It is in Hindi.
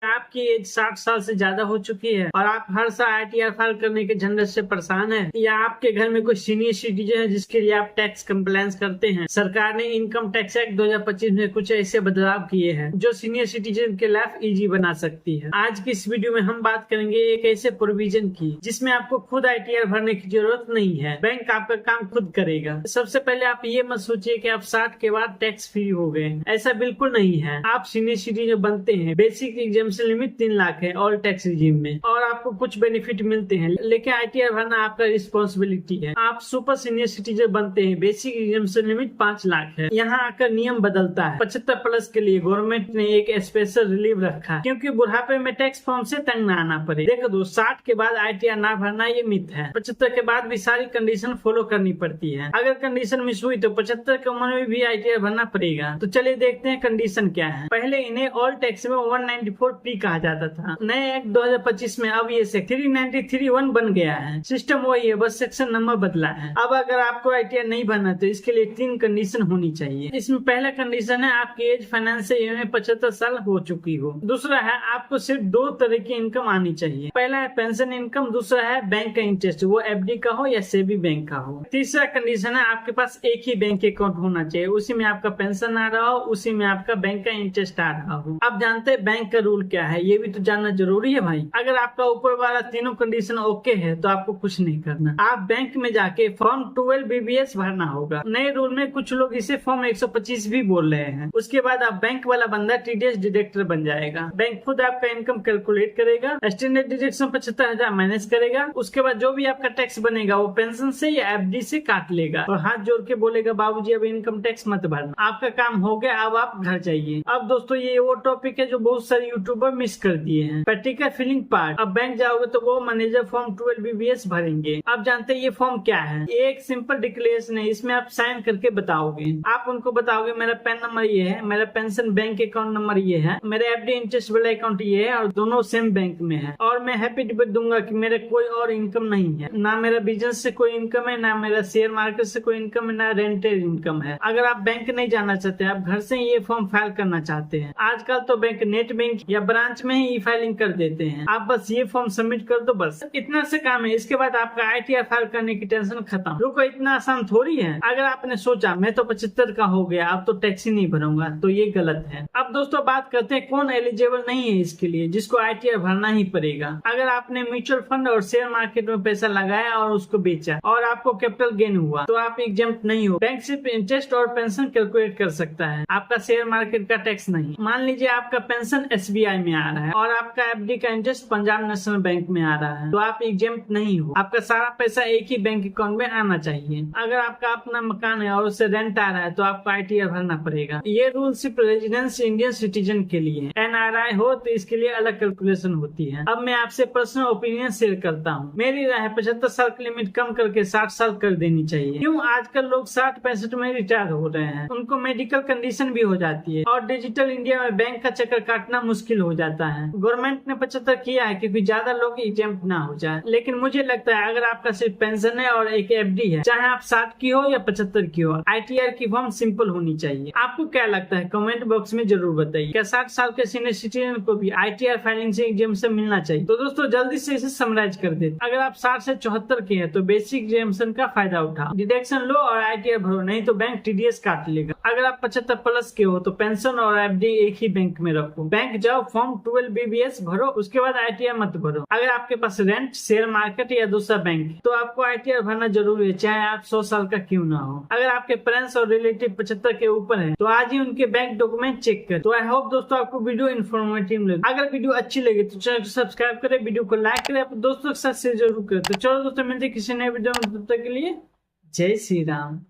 आपकी एज 60 साल से ज्यादा हो चुकी है और आप हर साल आईटीआर फाइल करने के झंझट से परेशान हैं, या आपके घर में कोई सीनियर सिटीजन है जिसके लिए आप टैक्स कंप्लायंस करते हैं। सरकार ने इनकम टैक्स एक्ट 2025 में कुछ ऐसे बदलाव किए हैं जो सीनियर सिटीजन के लाइफ इजी बना सकती है। आज की इस वीडियो में हम बात करेंगे एक ऐसे प्रोविजन की जिसमें आपको खुद आईटीआर भरने की जरूरत नहीं है, बैंक आपका काम खुद करेगा। सबसे पहले आप ये मत सोचिए कि आप 60 के बाद टैक्स फ्री हो गए, ऐसा बिल्कुल नहीं है। आप सीनियर सिटीजन बनते हैं, बेसिक एग्जाम लिमिट 3 लाख है ऑल टैक्स रिजीम में, और आपको कुछ बेनिफिट मिलते हैं, लेकिन आईटीआर भरना आपका रिस्पॉन्सिबिलिटी है। आप सुपर सीनियर सिटीजन बनते हैं, बेसिक एग्जाम लिमिट 5 लाख है। यहाँ आकर नियम बदलता है। 75 प्लस के लिए गवर्नमेंट ने एक स्पेशल रिलीफ रखा है क्योंकि बुढ़ापे में टैक्स फॉर्म से तंग न आना पड़े। देखो दोस्त, 60 के बाद आईटीआर ना भरना ये मिथ है। 75 के बाद भी सारी कंडीशन फॉलो करनी पड़ती है। अगर कंडीशन मिस हुई तो 75 की उम्र में भी आईटीआर भरना पड़ेगा। तो चलिए देखते हैं कंडीशन क्या है। पहले इन्हें ऑल टैक्स में 194 पी कहा जाता था। नए एक्ट 2025 में अब ये 393(1) बन गया है। सिस्टम वही है, बस सेक्शन नंबर बदला है। अब अगर आपको आईटीआर नहीं भरना तो इसके लिए 3 कंडीशन होनी चाहिए। इसमें पहला कंडीशन है आपकी एज फाइनेंशियल में 75 साल हो चुकी हो। दूसरा है आपको सिर्फ 2 तरह की इनकम आनी चाहिए। पहला है पेंशन इनकम, दूसरा है बैंक का इंटरेस्ट, वो एफडी का हो या सेवी बैंक का हो। तीसरा कंडीशन है आपके पास एक ही बैंक अकाउंट होना चाहिए, उसी में आपका पेंशन आ रहा हो, उसी में आपका बैंक का इंटरेस्ट आ रहा हो। अब जानते हैं बैंक का रूल क्या है, ये भी तो जानना जरूरी है भाई। अगर आपका ऊपर वाला तीनों कंडीशन ओके है तो आपको कुछ नहीं करना, आप बैंक में जाके फॉर्म 12 BBS भरना होगा। नए रूल में कुछ लोग इसे फॉर्म 125 भी बोल रहे हैं। उसके बाद आप बैंक वाला बंदा टीडीएस डिडक्टर बन जाएगा। बैंक खुद आपका इनकम कैलकुलेट करेगा, स्टैंडर्ड डिडक्शन 75,000 मैनेज करेगा। उसके बाद जो भी आपका टैक्स बनेगा वो पेंशन से या एफडी से काट लेगा और हाथ जोड़ के बोलेगा बाबूजी अब इनकम टैक्स मत भरना। आपका काम हो गया, अब आप घर जाइए। अब दोस्तों ये वो टॉपिक है जो बहुत सारे यूट्यूबर मिस कर दिए हैं, प्रैक्टिकल फिलिंग पार्ट। अब बैंक जाओगे तो वो मैनेजर फॉर्म 12 BBS भरेंगे। अब जानते हैं ये फॉर्म क्या है। ये एक सिंपल डिक्लेरेशन है, इसमें आप साइन करके बताओगे। आप उनको बताओगे मेरा पैन नंबर ये है, मेरा पेंशन बैंक अकाउंट नंबर ये है, मेरा एफडी इंटरेस्ट वाला अकाउंट ये है और दोनों सेम बैंक में है, और मैं हैप्पी डिबेट दूंगा कि मेरा कोई और इनकम नहीं है, ना मेरा बिजनेस से कोई इनकम है, ना मेरा शेयर मार्केट से कोई इनकम है, ना रेंटेड इनकम है। अगर आप बैंक नहीं जाना चाहते, आप घर से ये फॉर्म फाइल करना चाहते हैं, आजकल तो बैंक नेट बैंक या ब्रांच में ही ई फाइलिंग कर देते हैं। आप बस ये फॉर्म सबमिट कर दो, बस इतना से काम है। इसके बाद आपका आईटीआर फाइल करने की टेंशन खत्म। रुको, इतना आसान थोड़ी है। अगर आपने सोचा मैं तो 75 का हो गया अब तो टैक्स ही नहीं भरूंगा, तो ये गलत है। अब दोस्तों बात करते हैं कौन एलिजिबल नहीं है इसके लिए, जिसको आईटीआर भरना ही पड़ेगा। अगर आपने म्यूचुअल फंड और शेयर मार्केट में पैसा लगाया और उसको बेचा और आपको कैपिटल गेन हुआ तो आप एग्जेम्प्ट नहीं हो। बैंक सिर्फ इंटरेस्ट और पेंशन कैलकुलेट कर सकता है, आपका शेयर मार्केट का टैक्स नहीं। मान लीजिए आपका पेंशन SBI में आ रहा है और आपका एफडी का इंटरेस्ट पंजाब नेशनल बैंक में आ रहा है, तो आप एग्जेम्प्ट नहीं हो। आपका सारा पैसा एक ही बैंक अकाउंट में आना चाहिए। अगर आपका अपना मकान है और उससे रेंट आ रहा है तो आपको आईटीआर भरना पड़ेगा। ये रूल सिर्फ रेजिडेंस इंडियन सिटीजन के लिए है। NRI हो तो इसके लिए अलग कैलकुलेशन होती है। अब मैं आपसे पर्सनल ओपिनियन शेयर करता हूँ। मेरी राय 75 साल की लिमिट कम करके 60 साल कर देनी चाहिए। क्यों, आजकल लोग 60-65 में रिटायर हो रहे हैं, उनको मेडिकल कंडीशन भी हो जाती है और डिजिटल इंडिया में बैंक का चक्कर काटना मुश्किल हो जाता है। गवर्नमेंट ने 75 किया है क्योंकि ज्यादा लोग एग्जेम्प्ट ना हो जाए, लेकिन मुझे लगता है अगर आपका सिर्फ पेंशन है और एक एफडी है, चाहे आप 60 की हो या 75 की हो, आईटीआर की फॉर्म सिंपल होनी चाहिए। आपको क्या लगता है कमेंट बॉक्स में जरूर बताइए। क्या 60 साल के सीनियर सिटीजन को भी आईटीआर फाइलिंग से एग्जामिशन मिलना चाहिए? तो दोस्तों जल्दी से इसे समराइज कर देते। अगर आप 60 से 74 के हैं तो बेसिक एग्जामिशन का फायदा उठाओ, डिडक्शन लो और आईटीआर भरो, नहीं तो बैंक टीडीएस काट लेगा। अगर आप 75 प्लस के हो तो पेंशन और एफडी एक ही बैंक में रखो। बैंक जाओ, फॉर्म 12 BBS भरो, उसके बाद आईटीआर मत भरो। अगर आपके पास रेंट, शेयर मार्केट या दूसरा बैंक तो आपको आईटीआर भरना जरूरी है, चाहे आप 100 साल का क्यों ना हो। अगर आपके पेरेंट्स और रिलेटिव 75 के ऊपर है तो आज ही उनके बैंक डॉक्यूमेंट चेक कर। तो आई होप दोस्तों आपको वीडियो इन्फॉर्मेटिव लगे। अगर वीडियो अच्छी लगे तो चैनल को सब्सक्राइब करें, वीडियो को लाइक करें, अपने दोस्तों के साथ शेयर जरूर करें। तो चलो दोस्तों मिलते हैं किसी नए वीडियो में, तब तक के लिए जय श्री राम।